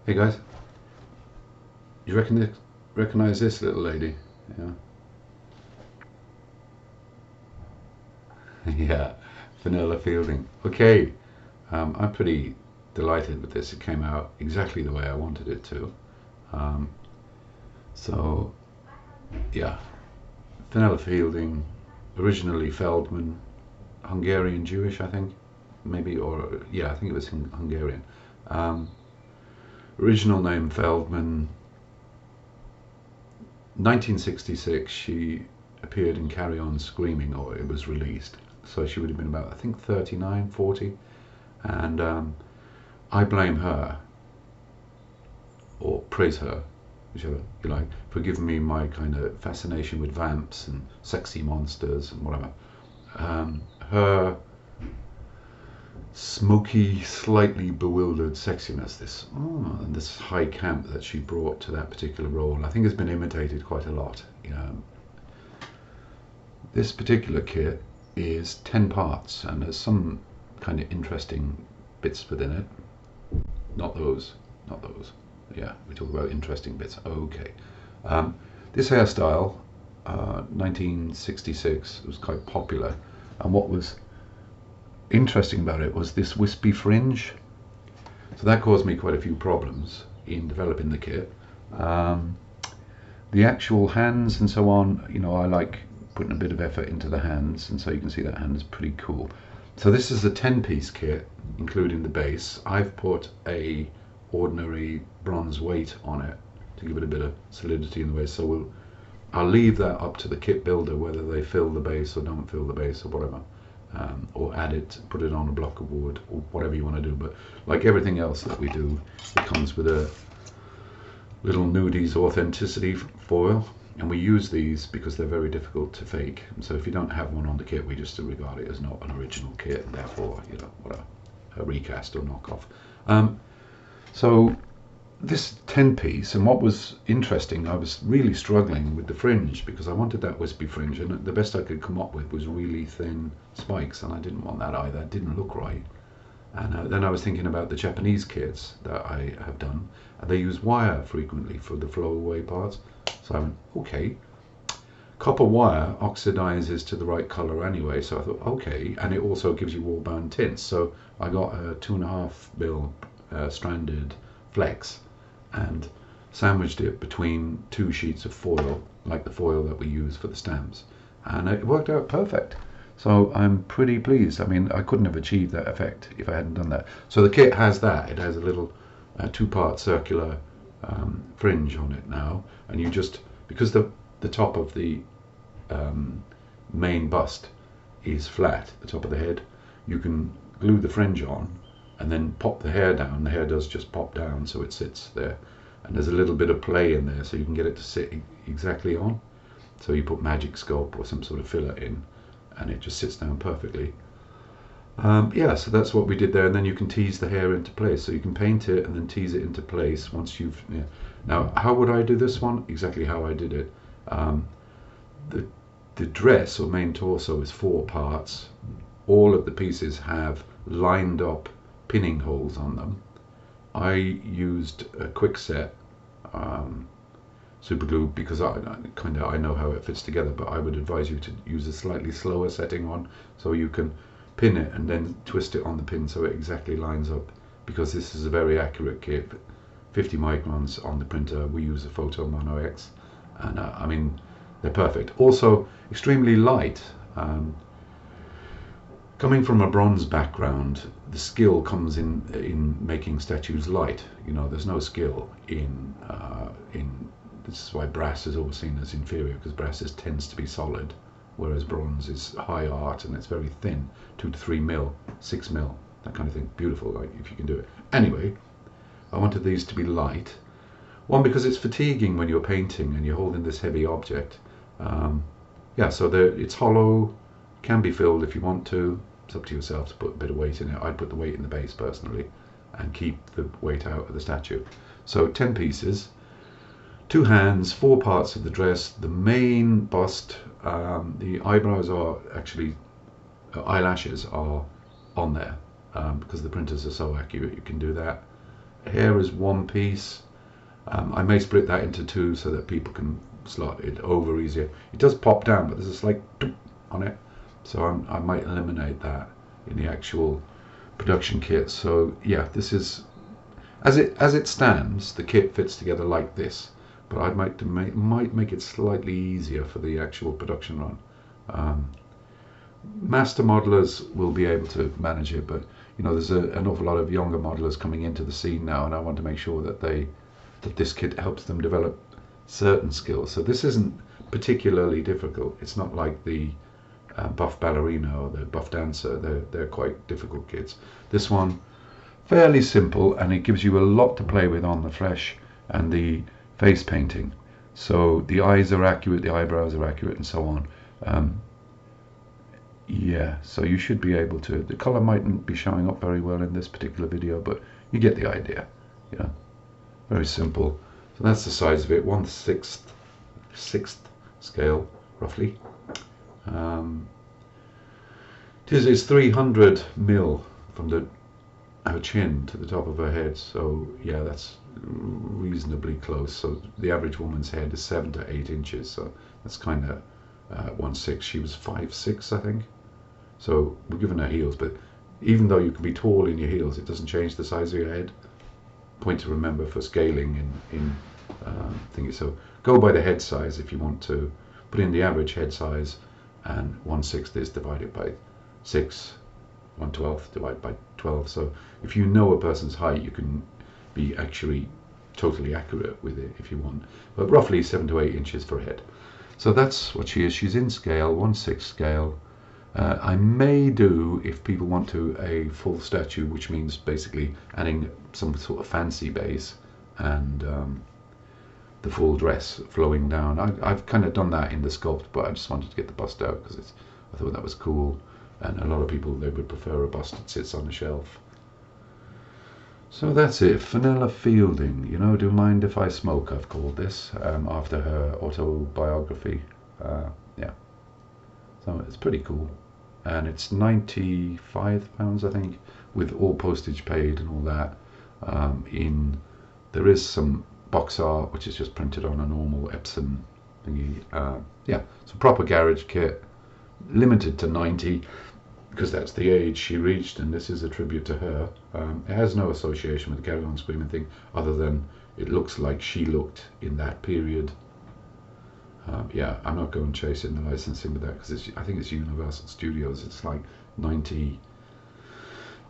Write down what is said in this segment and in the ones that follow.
Hey guys, you recognize this little lady? Yeah. Yeah, Fenella Fielding. Okay, I'm pretty delighted with this. It came out exactly the way I wanted it to. Um, so, yeah, Fenella Fielding, originally Feldman, Hungarian Jewish, I think, maybe, or yeah, I think it was Hungarian. Um, Original name Feldman. 1966, she appeared in Carry On Screaming, or it was released. So she would have been about, I think, 39, 40. And I blame her, or praise her, whichever you like, for giving me my kind of fascination with vamps and sexy monsters and whatever. Her smoky, slightly bewildered sexiness, and this high camp that she brought to that particular role, I think has been imitated quite a lot. This particular kit is 10 parts, and there's some kind of interesting bits within it. Not those. Yeah, we talk about interesting bits. Okay. This hairstyle, 1966, was quite popular, and what was interesting about it was this wispy fringe. So that caused me quite a few problems in developing the kit. The actual hands and so on, I like putting a bit of effort into the hands, and so you can see that hand is pretty cool. So this is a 10-piece kit, including the base. I've put a ordinary bronze weight on it to give it a bit of solidity in the waist. So I'll leave that up to the kit builder whether they fill the base or don't fill the base or whatever. Or add it, put it on a block of wood, or whatever you want to do. But like everything else that we do, it comes with a little nudies authenticity foil, and we use these because they're very difficult to fake. And so if you don't have one on the kit, we just regard it as not an original kit, and therefore, whatever, a recast or knockoff. So this 10-piece, and what was interesting, I was really struggling with the fringe because I wanted that wispy fringe, and the best I could come up with was really thin spikes, and I didn't want that either. It didn't look right. And then I was thinking about the Japanese kits that I have done, and they use wire frequently for the flow away parts. So I went, okay, copper wire oxidizes to the right color anyway, so I thought, okay, and it also gives you wall bound tints. So I got a 2.5 mil stranded flex and sandwiched it between 2 sheets of foil, like the foil that we use for the stamps, and it worked out perfect. So I'm pretty pleased. I mean, I couldn't have achieved that effect if I hadn't done that. So the kit has that. It has a little 2-part circular fringe on it now, and you just, because the top of the main bust is flat, the top of the head, you can glue the fringe on and then pop the hair down. The hair does just pop down, so it sits there, and there's a little bit of play in there, so you can get it to sit exactly on. So you put magic sculpt or some sort of filler in, and it just sits down perfectly. Yeah, so that's what we did there, and then you can tease the hair into place. So you can paint it and then tease it into place once you've. Yeah. Now, how would I do this one? Exactly how I did it. The dress or main torso is 4 parts. All of the pieces have lined up pinning holes on them. I used a quick set super glue because I know how it fits together, but I would advise you to use a slightly slower setting on, so you can pin it and then twist it on the pin so it exactly lines up, because this is a very accurate kit. 50 microns on the printer. We use a Photo Mono X, and I mean, they're perfect. Also extremely light. Coming from a bronze background, the skill comes in making statues light. There's no skill in this is why brass is always seen as inferior, because brass tends to be solid, whereas bronze is high art and it's very thin, 2 to 3 mil, 6 mil, that kind of thing. Beautiful, like, if you can do it. Anyway, I wanted these to be light. One, because it's fatiguing when you're painting and you're holding this heavy object. Yeah, so it's hollow, can be filled if you want to. It's up to yourself to put a bit of weight in it. I'd put the weight in the base personally and keep the weight out of the statue. So 10 pieces, 2 hands, 4 parts of the dress, the main bust, the eyebrows are actually, eyelashes are on there, because the printers are so accurate, you can do that. hair is one piece. I may split that into two so that people can slot it over easier. It does pop down, but there's a slight on it, so I might eliminate that in the actual production kit. So yeah, this is as it stands. The kit fits together like this, but I might make it slightly easier for the actual production run. Master modelers will be able to manage it, but you know, there's an awful lot of younger modelers coming into the scene now, and I want to make sure that this kit helps them develop certain skills. So this isn't particularly difficult. It's not like the buff ballerina or the buff dancer. They're quite difficult kits. This one, fairly simple, and it gives you a lot to play with on the flesh and the face painting. So the eyes are accurate, the eyebrows are accurate, and so on. Yeah, so you should be able to. The color mightn't be showing up very well in this particular video, but you get the idea. You know, very simple. So that's the size of it, 1/6 scale, roughly. It's 300 mil from her chin to the top of her head, so yeah, that's reasonably close. So the average woman's head is 7 to 8 inches, so that's kind of 1/6. She was 5'6", I think. So we're giving her heels, but even though you can be tall in your heels, it doesn't change the size of your head. Point to remember for scaling in thingy. So go by the head size if you want to put in the average head size, and 1/6 is divided by 6, 1/12 divided by 12. So if you know a person's height, you can be actually totally accurate with it if you want. But roughly 7 to 8 inches for a head. So that's what she is. She's in scale, 1/6 scale. I may do, if people want to, a full statue, which means basically adding some sort of fancy base and the full dress flowing down. I've kind of done that in the sculpt, but I just wanted to get the bust out because I thought that was cool, and a lot of people, they would prefer a bust that sits on a shelf. So that's it. Fenella Fielding, you know, Do Mind If I Smoke, I've called this, after her autobiography. Yeah, so it's pretty cool, and it's £95, I think, with all postage paid and all that. There is some box art which is just printed on a normal Epson thingy. Yeah, it's a proper garage kit, limited to 90 because that's the age she reached, and this is a tribute to her. It has no association with the Carry On Screaming thing, other than it looks like she looked in that period. Yeah, I'm not going chasing the licensing with that because I think it's Universal Studios. It's like 90.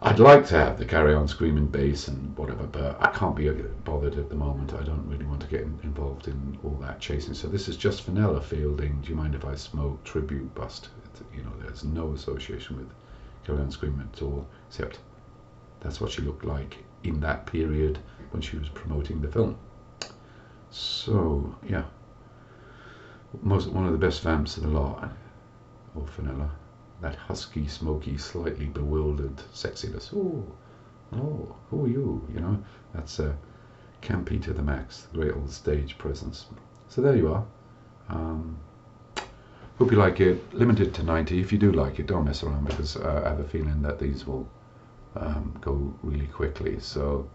I'd like to have the Carry On Screaming bass and whatever, but I can't be bothered at the moment. I don't really want to get involved in all that chasing. So this is just Fenella Fielding, Do You Mind If I Smoke tribute bust. You know, there's no association with Carry On Screaming at all, except that's what she looked like in that period when she was promoting the film. So yeah, one of the best vamps of the lot, or Fenella. That husky, smoky, slightly bewildered sexiness. Oh, who are you? You know, that's campy to the max. Great old stage presence. So there you are. Hope you like it. Limited to 90. If you do like it, don't mess around, because I have a feeling that these will go really quickly. So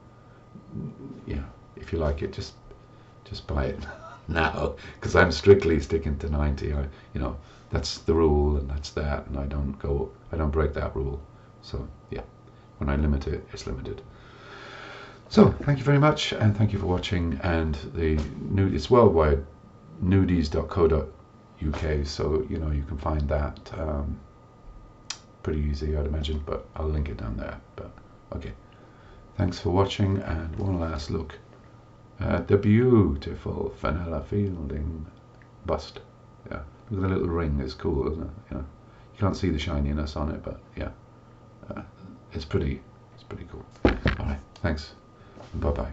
yeah, if you like it, just buy it now, because I'm strictly sticking to 90. You know, that's the rule, and that's that, and I don't break that rule. So yeah, when I limit it, it's limited. So thank you very much, and thank you for watching. And it's worldwide, nudies.co.uk, so you know, you can find that pretty easy, I'd imagine, but I'll link it down there. But okay, thanks for watching, and one last look at the beautiful Fenella Fielding bust. Yeah, look at the little ring. It's cool, isn't it? You know, you can't see the shininess on it, but yeah, it's pretty cool. All right, thanks, bye bye.